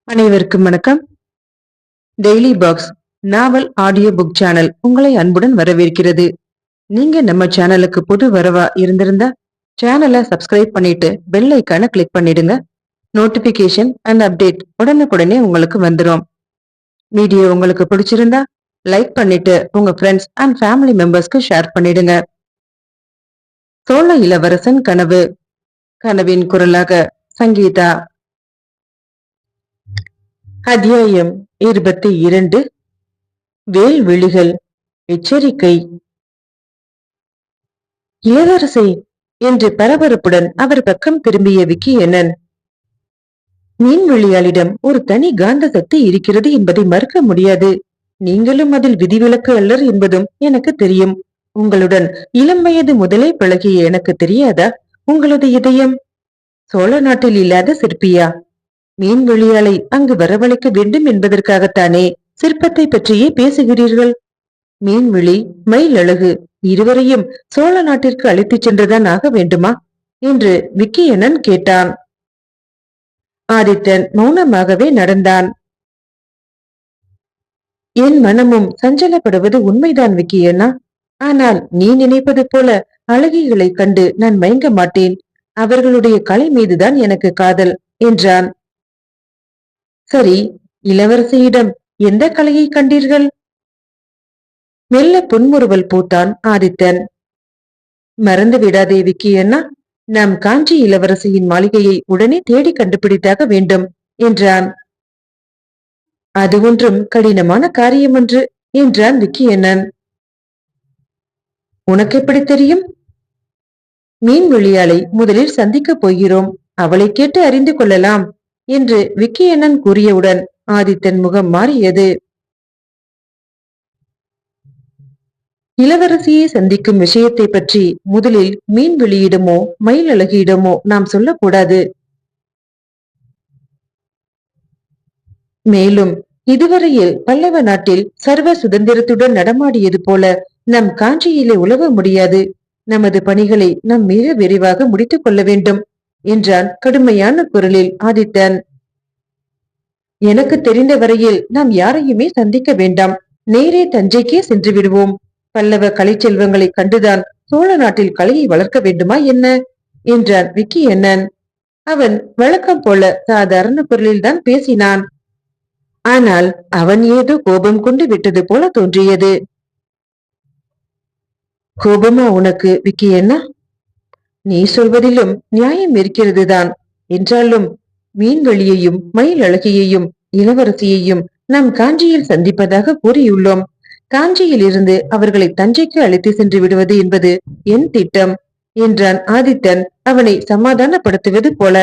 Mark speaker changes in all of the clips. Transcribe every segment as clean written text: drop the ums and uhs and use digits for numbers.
Speaker 1: அனைவருக்கும் வணக்கம். Daily box நாவல் audio book channel உங்களை அன்புடன் வரவேற்கிறது. நீங்க நம்ம சேனலுக்கு புது வரவா இருந்திருந்தா சேனலை சப்ஸ்கிரைப் பண்ணிட்டு பெல் ஐக்கான கிளிக் பண்ணிடுங்க. நோட்டிபிகேஷன் அண்ட் அப்டேட் உடனுக்குடனே உங்களுக்கு வந்துடும். வீடியோ உங்களுக்கு பிடிச்சிருந்தா லைக் பண்ணிட்டு உங்க ஃப்ரெண்ட்ஸ் அண்ட் ஃபேமிலி மெம்பர்ஸ்க்கு ஷேர் பண்ணிடுங்க. சோழ இளவரசன் கனவு. கனவின் குரலாக சங்கீதா. அத்தியாயம் 22. வேல்விழிகள். எச்சரிக்கை. இளவரசே என்று பரபரப்புடன் அவர் பக்கம் திரும்பிய விக்கியண்ணன், மீன்விழியாளிடம் ஒரு தனி காந்த சக்தி இருக்கிறது என்பதை மறுக்க முடியாது. நீங்களும் அதில் விதிவிலக்கு அல்லர் என்பதும் எனக்கு தெரியும். உங்களுடன் இளம் வயது முதலே பழகிய எனக்கு தெரியாதா உங்களது இதயம் சோழ நாட்டில் இல்லாத சிற்பியா? மீன்விழியாளை அங்கு வரவழைக்க வேண்டும் என்பதற்காகத்தானே சிற்பத்தை பற்றியே பேசுகிறீர்கள்? மீன்விழி, மயில் அழகு இருவரையும் சோழ நாட்டிற்கு அழைத்துச் சென்றுதான் ஆக வேண்டுமா என்று விக்கியண்ணன் கேட்டான். ஆதித்தன் மௌனமாகவே நடந்தான். என் மனமும் சஞ்சலப்படுவது உண்மைதான் விக்கியண்ணா. ஆனால் நீ நினைப்பது போல அழகிகளை கண்டு நான் மயங்க மாட்டேன். அவர்களுடைய கலை மீதுதான் எனக்கு காதல் என்றான். சரி, இளவரசியிடம் எந்த கலையை கண்டீர்கள்? மெல்ல புன்முறுவல் பூத்தான் ஆதித்தன். மறந்து விடாதே விக்கியண்ணா, நாம் காஞ்சி இளவரசியின் மாளிகையை உடனே தேடி கண்டுபிடித்தாக வேண்டும் என்றான். அது ஒன்றும் கடினமான காரியமன்று என்றான் விக்கியண்ணன். உனக்கு எப்படி தெரியும்? மீன்விழியாளை முதலில் சந்திக்கப் போகிறோம், அவளை கேட்டு அறிந்து கொள்ளலாம் என்று விக்கியண்ணன் கூறியவுடன் ஆதித்தன் முகம் மாறியது. இளவரசியை சந்திக்கும் விஷயத்தை பற்றி முதலில் மீன்விழியிடமோ மயில் அழகியிடமோ நாம் சொல்லக்கூடாது. மேலும் இதுவரையில் பல்லவ நாட்டில் சர்வ சுதந்திரத்துடன் நடமாடியது போல நம் காஞ்சியிலே உலவ முடியாது. நமது பணிகளை நாம் மிக விரைவாக முடித்துக் கொள்ள வேண்டும் என்றான் கடுமையான குரலில் ஆதித்தன். எனக்கு தெரிந்த வரையில் நாம் யாரையுமே சந்திக்க வேண்டாம், நேரே தஞ்சைக்கே சென்று விடுவோம். பல்லவ கலை செல்வங்களை கண்டுதான் சோழ நாட்டில் கலையை வளர்க்க வேண்டுமா என்ன என்றான் விக்கியண்ணன். அவன் வழக்கம் போல சாதாரண குரலில் தான் பேசினான். ஆனால் அவன் ஏதோ கோபம் கொண்டு விட்டது போல தோன்றியது. கோபமா உனக்கு விக்கியண்ணா? நீ சொல்வதிலும் நியாயம் இருக்கிறதுதான். என்றாலும் மீன்வெளியையும் மயில் அழகியையும் இளவரசியையும் நாம் காஞ்சியில் சந்திப்பதாக கூறியுள்ளோம். காஞ்சியில் இருந்து அவர்களை தஞ்சைக்கு அழைத்து சென்று விடுவது என்பது என் திட்டம் என்றான் ஆதித்தன் அவனை சமாதானப்படுத்துவது போல.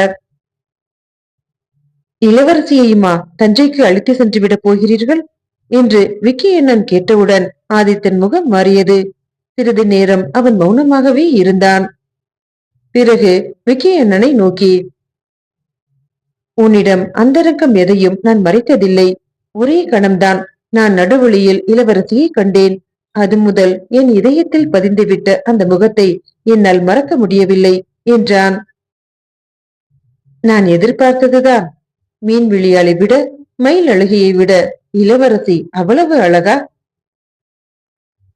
Speaker 1: இளவரசியையுமா தஞ்சைக்கு அழைத்து சென்று விட போகிறீர்கள் என்று விக்கியண்ணன் கேட்டவுடன் ஆதித்தன் முகம் மாறியது. சிறிது நேரம் அவன் மௌனமாகவே இருந்தான். பிறகு விக்கியண்ணனை நோக்கி, உன்னிடம் அந்தரங்கம் எதையும் நான் மறைத்ததில்லை. ஒரே கணம்தான் நான் நடுவழியில் இளவரசியை கண்டேன். அது முதல் என் இதயத்தில் பதிந்துவிட்ட அந்த முகத்தை என்னால் மறக்க முடியவில்லை என்றான். நான் எதிர்பார்த்ததுதான். மீன்விழியாளை விட மயில் அழகியை விட இளவரசி அவ்வளவு அழகா?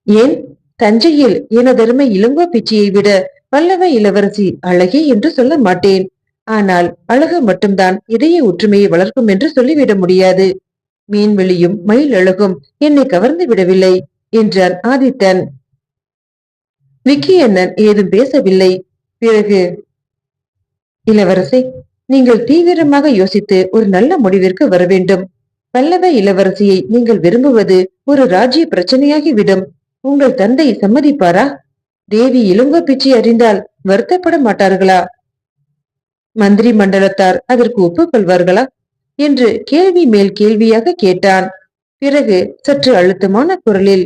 Speaker 1: ஏன், தஞ்சையில் எனதருமை இளங்கோ பிச்சியை விட பல்லவ இளவரசி அழகே என்று சொல்ல மாட்டேன். ஆனால் அழகு மட்டும்தான் இதய ஒற்றுமையை வளர்க்கும் என்று சொல்லிவிட முடியாது. மீன்வெளியும் மயில் அழகும் என்னை கவர்ந்து விடவில்லை என்றான் ஆதித்தன். விக்கியண்ணன் ஏதும் பேசவில்லை. பிறகு, இளவரசி, நீங்கள் தீவிரமாக யோசித்து ஒரு நல்ல முடிவிற்கு வர வேண்டும். பல்லவ இளவரசியை நீங்கள் விரும்புவது ஒரு ராஜ்ய பிரச்சனையாகிவிடும். உங்கள் தந்தை சம்மதிப்பாரா? தேவி இளங்கோ பிச்சை அறிந்தால் வருத்தப்பட மாட்டார்களா? மந்திரி மண்டலத்தார் அதற்கு ஒப்புக்கொள்வார்களா என்று கேள்வி மேல் கேள்வியாக கேட்டான். பிறகு சற்று அழுத்தமான குரலில்,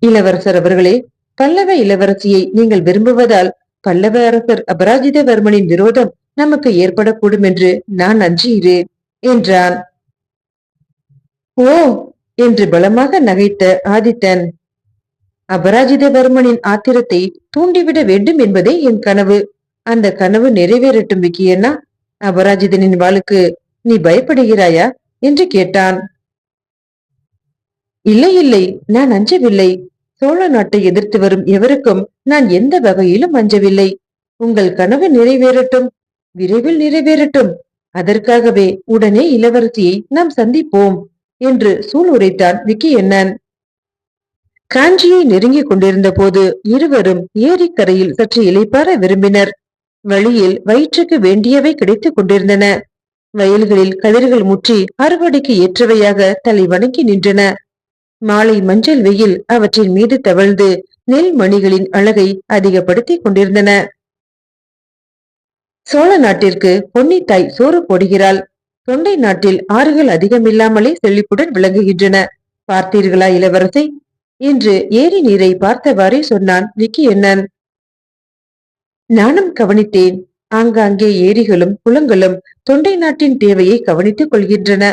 Speaker 1: இளவரசர் அவர்களே, பல்லவ இளவரசியை நீங்கள் விரும்புவதால் பல்லவ அரசர் அபராஜிதவர்மனின் விரோதம் நமக்கு ஏற்படக்கூடும் என்று நான் அஞ்சுகிறேன் என்றான். ஓ என்று பலமாக நகைத்த ஆதித்தன், அபராஜிதவர்மனின் ஆத்திரத்தை தூண்டிவிட வேண்டும் என்பதே என் கனவு. அந்த கனவு நிறைவேறட்டும் விக்கியண்ணா. அபராஜிதனின் வாளுக்கு நீ பயப்படுகிறாயா என்று கேட்டான். இல்லை இல்லை, நான் அஞ்சவில்லை. சோழ நாட்டை எதிர்த்து வரும் எவருக்கும் நான் எந்த வகையிலும் அஞ்சவில்லை. உங்கள் கனவு நிறைவேறட்டும், விரைவில் நிறைவேறட்டும். அதற்காகவே உடனே இளவரசியை நாம் சந்திப்போம் என்று சூள் உரைத்தான் விக்கியண்ணன். காஞ்சியை நெருங்கிக் கொண்டிருந்த போது இருவரும் ஏரிக்கரையில் சற்று இளைப்பாற விரும்பினர். வழியில் வயிற்றுக்கு வேண்டியவை கிடைத்துக் கொண்டிருந்தன. வயல்களில் கதிர்கள் முற்றி அறுவடைக்கு ஏற்றவையாக தலை வணங்கி நின்றன. மாலை மஞ்சள் வெயில் அவற்றின் மீது தவழ்ந்து நெல் மணிகளின் அழகை அதிகப்படுத்திக் கொண்டிருந்தன. சோழ நாட்டிற்கு பொன்னித்தாய் சோறு போடுகிறாள். தொண்டை நாட்டில் ஆறுகள் அதிகமில்லாமலே செழிப்புடன் விளங்குகின்றன. பார்த்தீர்களா இளவரசை என்று ஏரி நீரை பார்த்தவாறே சொன்னான் விக்கியண்ணன். நானும் கவனித்தேன். ஆங்காங்கே ஏரிகளும் குளங்களும் தொண்டை நாட்டின் தேவையை கவனித்துக் கொள்கின்றன.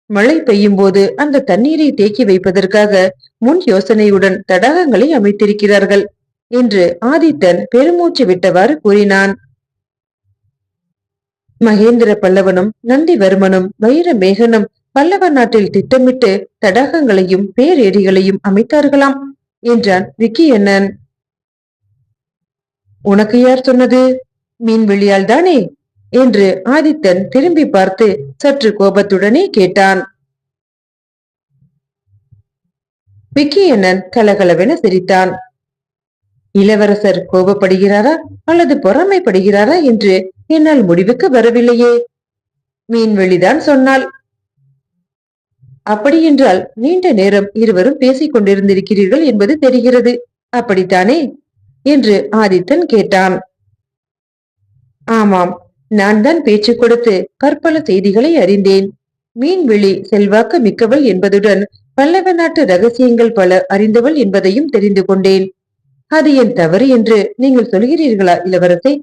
Speaker 1: மழை பெய்யும் போது அந்த தண்ணீரை தேக்கி வைப்பதற்காக முன் யோசனையுடன் தடாகங்களை அமைத்திருக்கிறார்கள் என்று ஆதித்தன் பெருமூச்சு விட்டவாறு கூறினான். மகேந்திர பல்லவனும் நந்திவர்மனும் வைர மேகனும் பல்லவ நாட்டில் திட்டமிட்டு தடாகங்களையும் பேரேரிகளையும் அமைத்தார்களாம் என்றான் விக்கியண்ணன். உனக்கு யார் சொன்னது? மீன்வெளியால் தானே என்று ஆதித்தன் திரும்பி பார்த்து சற்று கோபத்துடனே கேட்டான். விக்கியண்ணன் கலகலவென சிரித்தான். இளவரசர் கோபப்படுகிறாரா அல்லது பொறாமைப்படுகிறாரா என்று என்னால் முடிவுக்கு வரவில்லையே. மீன்வெளிதான் சொன்னால். அப்படியென்றால் நீண்ட நேரம் இருவரும் பேசிக் கொண்டிருந்திருக்கிறீர்கள் என்பது தெரிகிறது, அப்படித்தானே என்று ஆதித்தன் கேட்டான். ஆமாம், நான் தான் பேச்சு கொடுத்து பற்பல செய்திகளை அறிந்தேன். மீன்வெளி செல்வாக்கு மிக்கவள் என்பதுடன் பல்லவ நாட்டு ரகசியங்கள் பல அறிந்தவள் என்பதையும் தெரிந்து கொண்டேன். அது என் தவறு என்று நீங்கள் சொல்கிறீர்களா இளவரசை?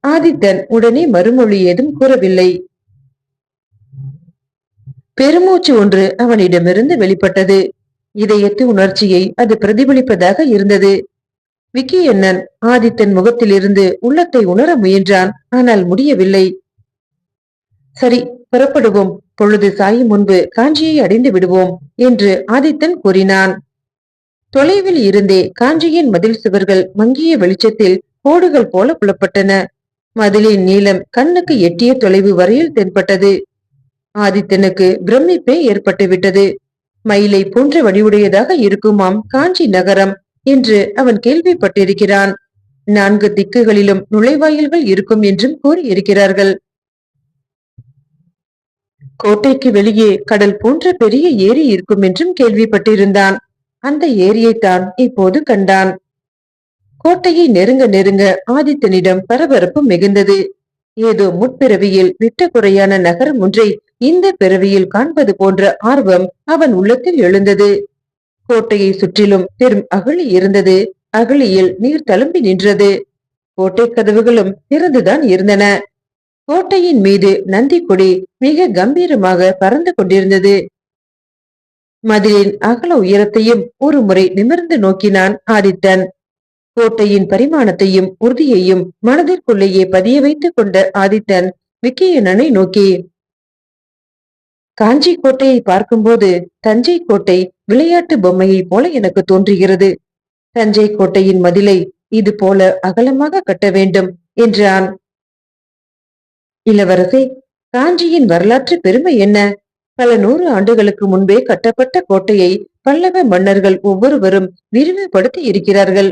Speaker 1: ஆதித்தன் உடனே மறுமொழி ஏதும் கூறவில்லை. பெருமூச்சு ஒன்று அவனிடமிருந்து வெளிப்பட்டது. இதயத்து உணர்ச்சியை அது பிரதிபலிப்பதாக இருந்தது. விக்கியண்ணன் ஆதித்தன் முகத்திலிருந்து உள்ளத்தை உணர முயன்றான். ஆனால் முடியவில்லை. சரி, புறப்படுவோம். பொழுது சாயும் முன்பு காஞ்சியை அடைந்து விடுவோம் என்று ஆதித்தன் கூறினான். தொலைவில் இருந்தே காஞ்சியின் மதில் சுவர்கள் மங்கிய வெளிச்சத்தில் கோடுகள் போல புலப்பட்டன. மதிலின் நீளம் கண்ணுக்கு எட்டிய தொலைவு வரையில் தென்பட்டது. ஆதித்தனுக்கு பிரமிப்பே ஏற்பட்டுவிட்டது. மயிலை போன்ற வடிவுடையதாக இருக்குமாம் காஞ்சி நகரம் என்று அவன் கேள்விப்பட்டிருக்கிறான். 4 திக்குகளிலும் நுழைவாயில்கள் இருக்கும் என்றும் கூறியிருக்கிறார்கள். கோட்டைக்கு வெளியே கடல் போன்ற பெரிய ஏரி இருக்கும் என்றும் கேள்விப்பட்டிருந்தான். அந்த ஏரியைத்தான் இப்போது கண்டான். கோட்டையை நெருங்க நெருங்க ஆதித்தனிடம் பரபரப்பு மிகுந்தது. ஏதோ முற்பிறவியில் விட்ட குறையான நகரம் ஒன்றை இந்த பிறவியில் காண்பது போன்ற ஆர்வம் அவன் உள்ளத்தில் எழுந்தது. கோட்டையை சுற்றிலும் பெரும் அகழி இருந்தது. அகழியில் நீர் தழும்பி நின்றது. கோட்டை கதவுகளும் திறந்துதான் இருந்தன. கோட்டையின் மீது நந்தி கொடி மிக கம்பீரமாக பறந்து கொண்டிருந்தது. மதிலின் அகல உயரத்தையும் ஒரு முறை நிமிர்ந்து நோக்கினான் ஆதித்தன். கோட்டையின் பரிமாணத்தையும் உறுதியையும் மனதிற்குள்ளேயே பதிய வைத்துக் கொண்ட ஆதித்தன் விக்கியண்ணனை நோக்கி, காஞ்சி கோட்டையை பார்க்கும்போது தஞ்சை கோட்டை விளையாட்டு பொம்மையை போல எனக்கு தோன்றுகிறது. தஞ்சை கோட்டையின் மதிலை இது போல அகலமாக கட்ட வேண்டும் என்றான். இளவரசே, காஞ்சியின் வரலாற்று பெருமை என்ன? பல 100 ஆண்டுகளுக்கு முன்பே கட்டப்பட்ட கோட்டையை பல்லவ மன்னர்கள் ஒவ்வொருவரும் விரிவுபடுத்தி இருக்கிறார்கள்.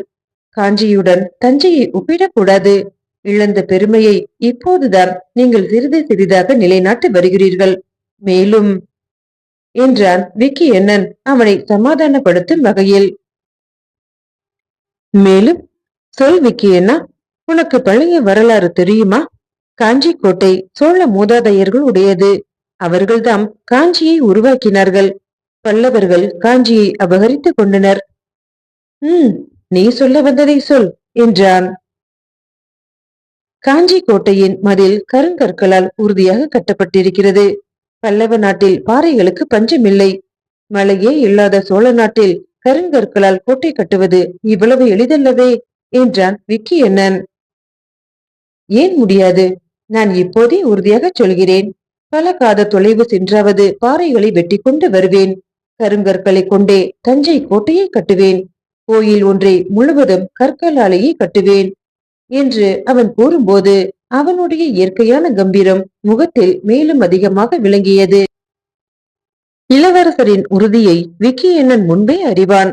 Speaker 1: காஞ்சியுடன் தஞ்சையை ஒப்பிடக்கூடாது. இழந்த பெருமையை இப்போதுதான் நீங்கள் சிறிது சிறிதாக நிலைநாட்டி வருகிறீர்கள். மேலும் என்றான் விக்கியண்ணன் அவனை சமாதானப்படுத்தும் வகையில். மேலும் சொல் விக்கியண்ணா, உனக்கு பழைய வரலாறு தெரியுமா? காஞ்சி கோட்டை சோழ மூதாதையர்கள் உடையது. அவர்கள்தான் காஞ்சியை உருவாக்கினார்கள். பல்லவர்கள் காஞ்சியை அபகரித்துக் கொண்டனர். நீ சொல்ல வந்ததை சொல் என்றான். காஞ்சி கோட்டையின் மதில் கருங்கற்களால் உறுதியாக கட்டப்பட்டிருக்கிறது. பல்லவ நாட்டில் பாறைகளுக்கு பஞ்சமில்லை. மழையே இல்லாத சோழ நாட்டில் கருங்கற்களால் கோட்டை கட்டுவது இவ்வளவு எளிதல்லவே என்றான் விக்கியண்ணன். ஏன் முடியாது? நான் இப்போதே உறுதியாக சொல்கிறேன். பல காத தொலைவு சென்றாவது பாறைகளை வெட்டி கொண்டு வருவேன். கருங்கற்களை கொண்டே தஞ்சை கோட்டையை கட்டுவேன். கோயில் ஒன்றை முழுவதும் கற்களாலேயே கட்டுவேன் என்று அவன் கூறும்போது அவனுடைய இயற்கையான கம்பீரம் முகத்தில் மேலும் அதிகமாக விளங்கியது. இளவரசரின் உறுதியை விக்கியண்ணன் முன்பே அறிவான்.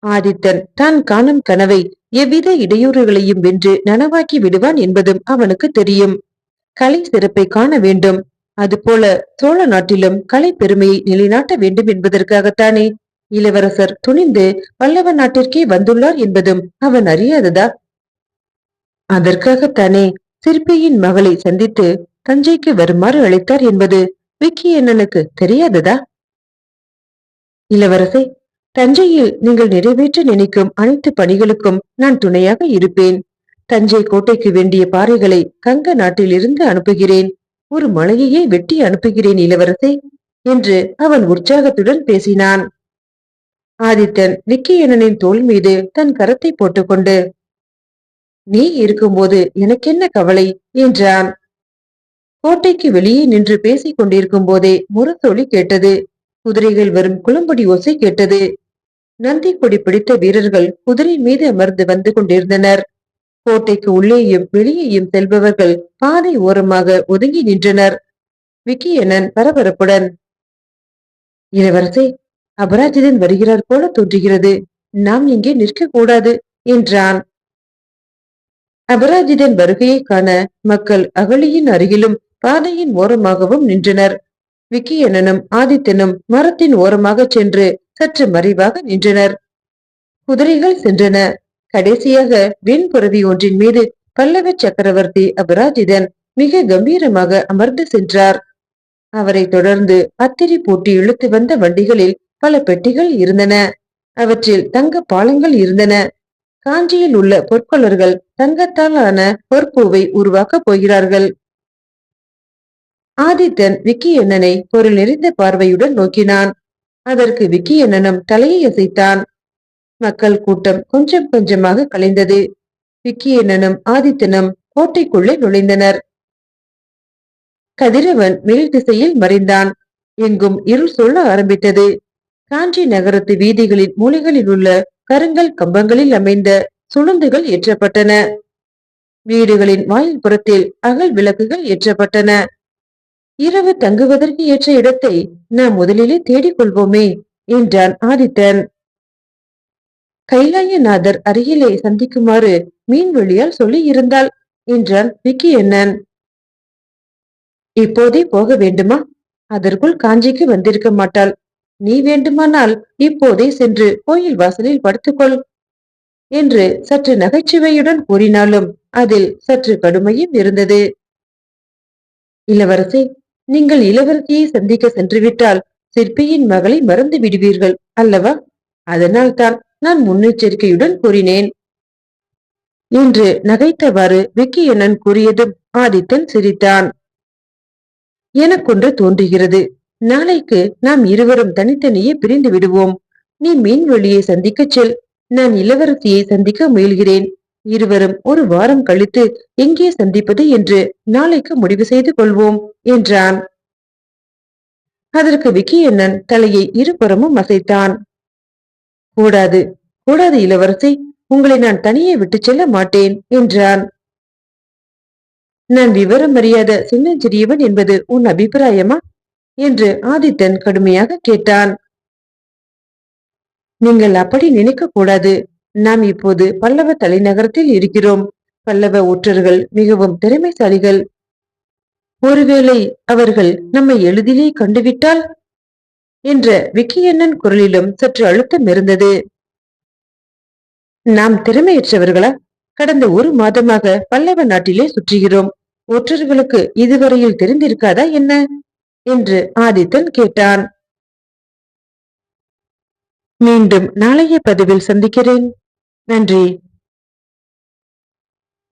Speaker 1: ஆதித்தன் தான் காணும் கனவை எவ்வித இடையூறுகளையும் வென்று நனவாக்கி விடுவான் என்பதும் அவனுக்கு தெரியும். கலை சிறப்பை காண வேண்டும், அதுபோல சோழ நாட்டிலும் கலை பெருமையை நிலைநாட்ட வேண்டும் என்பதற்காகத்தானே இளவரசர் துணிந்து பல்லவ நாட்டிற்கே வந்துள்ளார் என்பதும் அவன் அறியாததா? அதற்காகத்தானே சிற்பியின் மகளை சந்தித்து தஞ்சைக்கு வருமாறு அழைத்தார் என்பது விக்கியண்ணனுக்கு தெரியாததா? இளவரசே, தஞ்சையில் நீங்கள் நிறைவேற்ற நினைக்கும் அனைத்து பணிகளுக்கும் நான் துணையாக இருப்பேன். தஞ்சை கோட்டைக்கு வேண்டிய பாறைகளை கங்க நாட்டிலிருந்து அனுப்புகிறேன். ஒரு மலையையே வெட்டி அனுப்புகிறேன் இளவரசே என்று அவன் உற்சாகத்துடன் பேசினான். ஆதித்தன் விக்கியண்ணனின் தோள் மீது தன் கரத்தை போட்டுக்கொண்டு, நீ இருக்கும்போது எனக்கென்ன கவலை என்றான். கோட்டைக்கு வெளியே நின்று பேசிக் கொண்டிருக்கும் போதே முரசொலி கேட்டது. குதிரைகள் வரும் குளம்படி ஓசை கேட்டது. நந்தி கொடி பிடித்த வீரர்கள் குதிரை மீது அமர்ந்து வந்து கொண்டிருந்தனர். கோட்டைக்கு உள்ளேயும் வெளியேயும் செல்பவர்கள் பாதை ஓரமாக ஒதுங்கி நின்றனர். விக்கியண்ணன் பரபரப்புடன், இளவரசே, அபராஜிதன் வருகிறார் போல தோன்றுகிறது. நாம் இங்கே நிற்க கூடாது என்றான். அபராஜிதன் வருகையை காண மக்கள் அகழியின் அருகிலும் பாதையின் ஓரமாகவும் நின்றனர். விக்கியண்ணனும் ஆதித்தனும் மரத்தின் ஓரமாக சென்று சற்று மறைவாக நின்றனர். குதிரைகள் சென்றன. கடைசியாக வெண்புறவி ஒன்றின் மீது பல்லவ சக்கரவர்த்தி அபராஜிதன் மிக கம்பீரமாக அமர்ந்து சென்றார். அவரை தொடர்ந்து அத்திரி பூட்டி இழுத்து வந்த வண்டிகளில் பல பெட்டிகள் இருந்தன. அவற்றில் தங்க பாலங்கள் இருந்தன. காஞ்சியில் உள்ள பொற்கொள்ளர்கள் தங்கத்தாலான பொற்பூவை உருவாக்கப் போகிறார்கள். ஆதித்தன் விக்கியண்ணனை பொருள் நிறைந்த பார்வையுடன் நோக்கினான். அதற்கு விக்கியண்ணனும் தலையை அசைத்தான். மக்கள் கூட்டம் கொஞ்சம் கொஞ்சமாக கலைந்தது. விக்கியண்ணனும் ஆதித்தனும் கோட்டைக்குள்ளே நுழைந்தனர். கதிரவன் மேல் திசையில் மறைந்தான். எங்கும் இருள் சொல்ல ஆரம்பித்தது. காஞ்சி நகரத்து வீதிகளின் மூலைகளில் உள்ள கருங்கல் கம்பங்களில் அமைந்த சுளுந்துகள் ஏற்றப்பட்டன. வீடுகளின் வாயில் புறத்தில் அகல் விளக்குகள் ஏற்றப்பட்டன. இரவு தங்குவதற்கு ஏற்ற இடத்தை நாம் முதலிலே தேடிக்கொள்வோமே என்றான் ஆதித்தன். கைலாயநாதர் அருகிலே சந்திக்குமாறு மீன்வெளியால் சொல்லி இருந்தாள் என்றான் விக்கியண்ணன். இப்போதே போக வேண்டுமா? அதற்குள் காஞ்சிக்கு வந்திருக்க மாட்டாள். நீ வேண்டுமானால் இப்போதே சென்று கோயில் வாசலில் படுத்துக்கொள் என்று சற்று நகைச்சுவையுடன் கூறினாலும் அதில் சற்று கடுமையும் இருந்தது. இளவரசே, நீங்கள் இளவரசியை சந்திக்க சென்றுவிட்டால் சிற்பியின் மகளை மறந்து விடுவீர்கள் அல்லவா? அதனால் தான் நான் முன்னெச்சரிக்கையுடன் கூறினேன் என்று நகைத்தவாறு விக்கியண்ணன் கூறியதும் ஆதித்தன் சிரித்தான். எனக்கொன்று தோன்றுகிறது. நாளைக்கு நாம் இருவரும் தனித்தனியே பிரிந்து விடுவோம். நீ மீன்வெளியை சந்திக்கச் செல், நான் இளவரசியை சந்திக்க முயல்கிறேன். இருவரும் ஒரு வாரம் கழித்து எங்கே சந்திப்பது என்று நாளைக்கு முடிவு செய்து கொள்வோம் என்றான். அதற்கு விக்கியண்ணன் தலையை இருபுறமும் அசைத்தான். கூடாது, கூடாது இளவரசி, உங்களை நான் தனியே விட்டு செல்ல மாட்டேன் என்றான். நான் விவரம் அறியாத சின்னஞ்சிறியவன் என்பது உன் அபிப்பிராயமா என்று ஆதித்தன் கடுமையாக கேட்டான். நீங்கள் அப்படி நினைக்க கூடாது. நாம் இப்போது பல்லவ தலைநகரத்தில் இருக்கிறோம். பல்லவ ஒற்றர்கள் மிகவும் திறமைசாலிகள். ஒருவேளை அவர்கள் நம்மை எளிதிலே கண்டுவிட்டால் என்ற விக்கியண்ணன் குரலிலும் சற்று அழுத்தம் இருந்தது. நாம் திறமையற்றவர்களா? கடந்த ஒரு மாதமாக பல்லவ நாட்டிலே சுற்றுகிறோம். ஒற்றர்களுக்கு இதுவரையில் தெரிந்திருக்காதா என்ன என்று ஆதித்தன் கேட்டான். மீண்டும் நாளைய பதிவில் சந்திக்கிறேன். நன்றி.